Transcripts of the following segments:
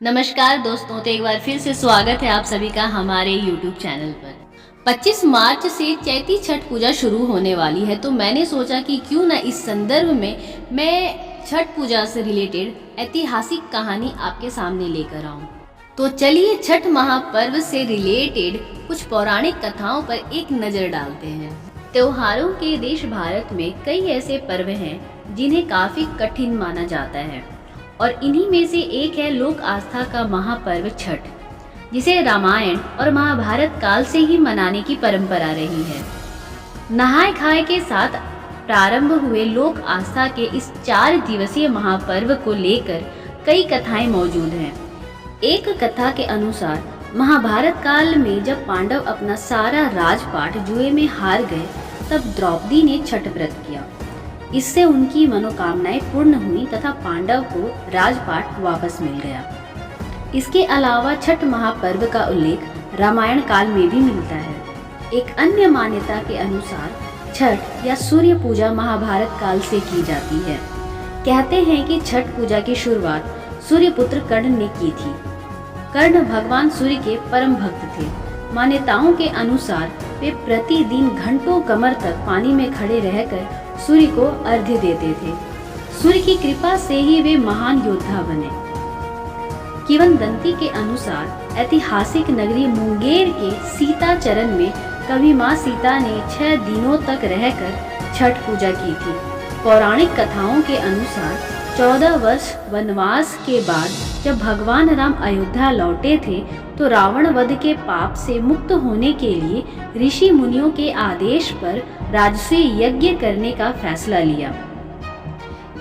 नमस्कार दोस्तों, तो एक बार फिर से स्वागत है आप सभी का हमारे YouTube चैनल पर। 25 मार्च से चैती छठ पूजा शुरू होने वाली है, तो मैंने सोचा कि क्यों ना इस संदर्भ में मैं छठ पूजा से रिलेटेड ऐतिहासिक कहानी आपके सामने लेकर आऊं। तो चलिए छठ महापर्व से रिलेटेड कुछ पौराणिक कथाओं पर एक नज़र डालते हैं। त्योहारों के देश भारत में कई ऐसे पर्व हैं जिन्हें काफ़ी कठिन माना जाता है और इन्हीं में से एक है लोक आस्था का महापर्व छठ, जिसे रामायण और महाभारत काल से ही मनाने की परंपरा रही है। नहाय खाए के साथ प्रारंभ हुए लोक आस्था के इस 4 दिवसीय महापर्व को लेकर कई कथाएं मौजूद हैं। एक कथा के अनुसार महाभारत काल में जब पांडव अपना सारा राजपाट जुए में हार गए, तब द्रौपदी ने छठ व्रत किया। इससे उनकी मनोकामनाएं पूर्ण हुई तथा पांडव को राजपाट वापस मिल गया। इसके अलावा छठ महापर्व का उल्लेख रामायण काल में भी मिलता है। एक अन्य मान्यता के अनुसार छठ या सूर्य पूजा महाभारत काल से की जाती है। कहते हैं कि छठ पूजा की शुरुआत सूर्यपुत्र कर्ण ने की थी। कर्ण भगवान सूर्य के परम भक्त थे। मान्यताओं के अनुसार वे प्रतिदिन घंटों कमर तक पानी में खड़े रहकर सूर्य को अर्घ्य देते थे। सूर्य की कृपा से ही वे महान योद्धा बने। किंवदंती के अनुसार ऐतिहासिक नगरी मुंगेर के सीता चरण में कभी मां सीता ने 6 दिनों तक रहकर छठ पूजा की थी। पौराणिक कथाओं के अनुसार 14 वर्ष वनवास के बाद जब भगवान राम अयोध्या लौटे थे, तो रावण वध के पाप से मुक्त होने के लिए ऋषि मुनियों के आदेश पर राजसूय यज्ञ करने का फैसला लिया।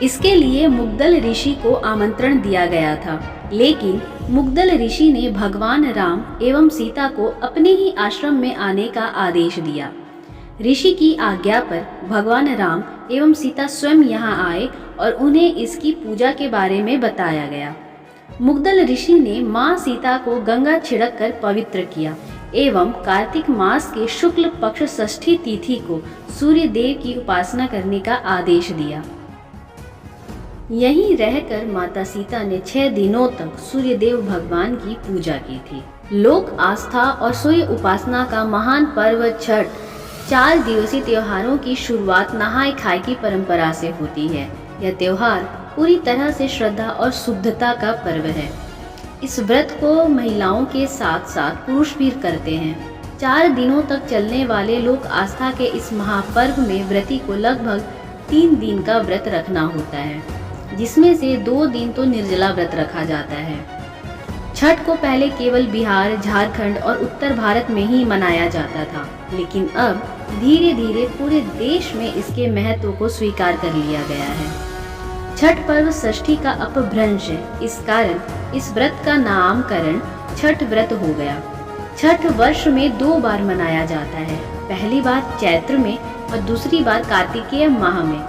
इसके लिए मुग्दल ऋषि को आमंत्रण दिया गया था, लेकिन मुग्दल ऋषि ने भगवान राम एवं सीता को अपने ही आश्रम में आने का आदेश दिया। ऋषि की आज्ञा पर भगवान राम एवं सीता स्वयं यहाँ आए और उन्हें इसकी पूजा के बारे में बताया गया। मुग्दल ऋषि ने मां सीता को गंगा छिड़क कर पवित्र किया एवं कार्तिक मास के शुक्ल पक्ष षष्ठी तिथि को सूर्य देव की उपासना करने का आदेश दिया। यहीं रहकर माता सीता ने 6 दिनों तक सूर्य देव भगवान की पूजा की थी। लोक आस्था और सूर्य उपासना का महान पर्व छठ 4 दिवसीय त्योहारों की शुरुआत नहाय खाए की परंपरा से होती है। यह त्योहार पूरी तरह से श्रद्धा और शुद्धता का पर्व है। इस व्रत को महिलाओं के साथ साथ पुरुष भी करते हैं। 4 दिनों तक चलने वाले लोक आस्था के इस महापर्व में व्रती को लगभग 3 दिन का व्रत रखना होता है, जिसमें से 2 दिन तो निर्जला व्रत रखा जाता है। छठ को पहले केवल बिहार, झारखंड और उत्तर भारत में ही मनाया जाता था, लेकिन अब धीरे धीरे पूरे देश में इसके महत्व को स्वीकार कर लिया गया है। छठ पर्व षष्ठी का अपभ्रंश है, इस कारण इस व्रत का नामकरण छठ व्रत हो गया। छठ वर्ष में 2 बार मनाया जाता है, पहली बार चैत्र में और दूसरी बार कार्तिकेय माह में।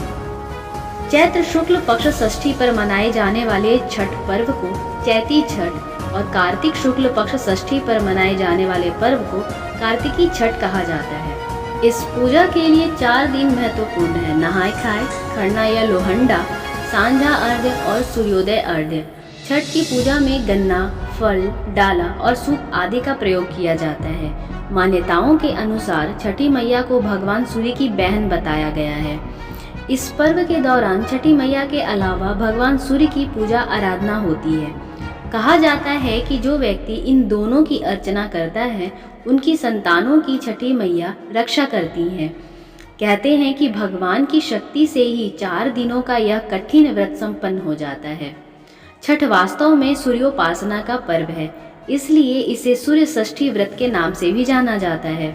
चैत्र शुक्ल पक्ष षष्ठी पर मनाए जाने वाले छठ पर्व को चैती छठ और कार्तिक शुक्ल पक्ष षष्ठी पर मनाए जाने वाले पर्व को कार्तिकी छठ कहा जाता है। इस पूजा के लिए 4 दिन महत्वपूर्ण है: नहाय खाए, खरना या लोहंडा, सांझा अर्घ्य और सूर्योदय अर्घ्य। छठ की पूजा में गन्ना, फल, डाला और सूप आदि का प्रयोग किया जाता है। मान्यताओं के अनुसार छठी मैया को भगवान सूर्य की बहन बताया गया है। इस पर्व के दौरान छठी मैया के अलावा भगवान सूर्य की पूजा आराधना होती है। कहा जाता है कि जो व्यक्ति इन दोनों की अर्चना करता है, उनकी संतानों की छठी मैया रक्षा करती हैं। कहते हैं कि भगवान की शक्ति से ही 4 दिनों का यह कठिन व्रत संपन्न हो जाता है। छठ वास्तव में सूर्योपासना का पर्व है, इसलिए इसे सूर्य षष्ठी व्रत के नाम से भी जाना जाता है।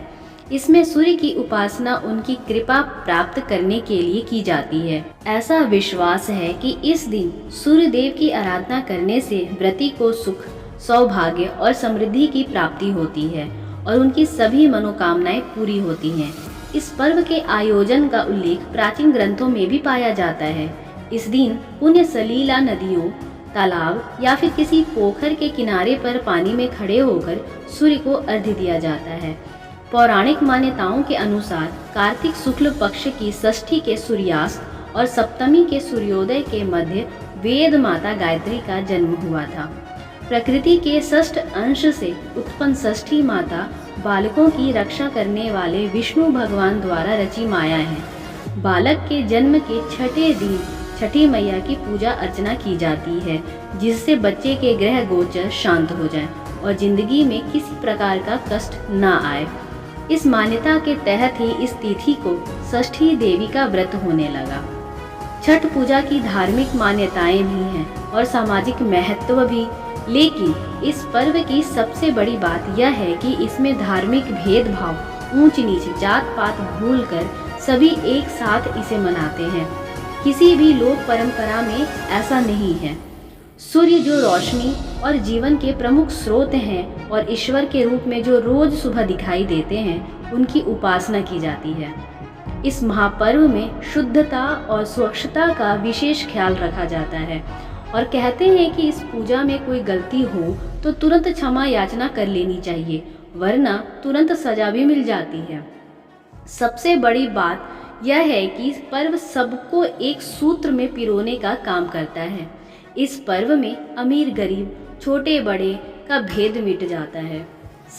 इसमें सूर्य की उपासना उनकी कृपा प्राप्त करने के लिए की जाती है। ऐसा विश्वास है कि इस दिन सूर्य देव की आराधना करने से व्रती को सुख, सौभाग्य और समृद्धि की प्राप्ति होती है और उनकी सभी मनोकामनाएं पूरी होती हैं। इस पर्व के आयोजन का उल्लेख प्राचीन ग्रंथों में भी पाया जाता है। इस दिन पुण्य सलीला नदियों, तालाब या फिर किसी पोखर के किनारे पर पानी में खड़े होकर सूर्य को अर्घ्य दिया जाता है। पौराणिक मान्यताओं के अनुसार कार्तिक शुक्ल पक्ष की षष्ठी के सूर्यास्त और सप्तमी के सूर्योदय के मध्य वेद माता गायत्री का जन्म हुआ था। प्रकृति के षष्ठ अंश से उत्पन्न षष्ठी माता बालकों की रक्षा करने वाले विष्णु भगवान द्वारा रची माया है। बालक के जन्म के छठे दिन छठी मैया की पूजा अर्चना की जाती है, जिससे बच्चे के ग्रह गोचर शांत हो जाए और जिंदगी में किसी प्रकार का कष्ट न आए। इस मान्यता के तहत ही इस तिथि को षष्ठी देवी का व्रत होने लगा। छठ पूजा की धार्मिक मान्यताएं भी हैं और सामाजिक महत्व भी, लेकिन इस पर्व की सबसे बड़ी बात यह है कि इसमें धार्मिक भेदभाव, ऊंच नीच, जात पात भूलकर सभी एक साथ इसे मनाते हैं। किसी भी लोक परंपरा में ऐसा नहीं है। सूर्य जो रोशनी और जीवन के प्रमुख स्रोत हैं और ईश्वर के रूप में जो रोज सुबह दिखाई देते हैं, उनकी उपासना की जाती है। इस महापर्व में शुद्धता और स्वच्छता का विशेष ख्याल रखा जाता है और कहते हैं कि इस पूजा में कोई गलती हो तो तुरंत क्षमा याचना कर लेनी चाहिए, वरना तुरंत सजा भी मिल जाती है। सबसे बड़ी बात यह है कि इस पर्व सबको एक सूत्र में पिरोने का काम करता है। इस पर्व में अमीर गरीब, छोटे बड़े का भेद मिट जाता है।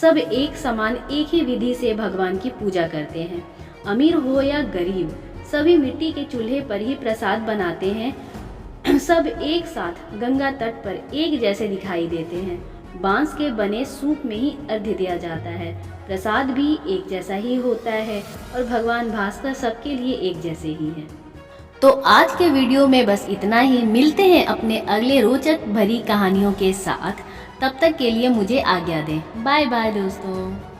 सब एक समान एक ही विधि से भगवान की पूजा करते हैं। अमीर हो या गरीब, सभी मिट्टी के चूल्हे पर ही प्रसाद बनाते हैं। सब एक साथ गंगा तट पर एक जैसे दिखाई देते हैं। बांस के बने सूप में ही अर्घ्य दिया जाता है। प्रसाद भी एक जैसा ही होता है और भगवान भास्कर सबके लिए एक जैसे ही हैं। तो आज के वीडियो में बस इतना ही। मिलते हैं अपने अगले रोचक भरी कहानियों के साथ। तब तक के लिए मुझे आज्ञा दें। बाय बाय दोस्तों।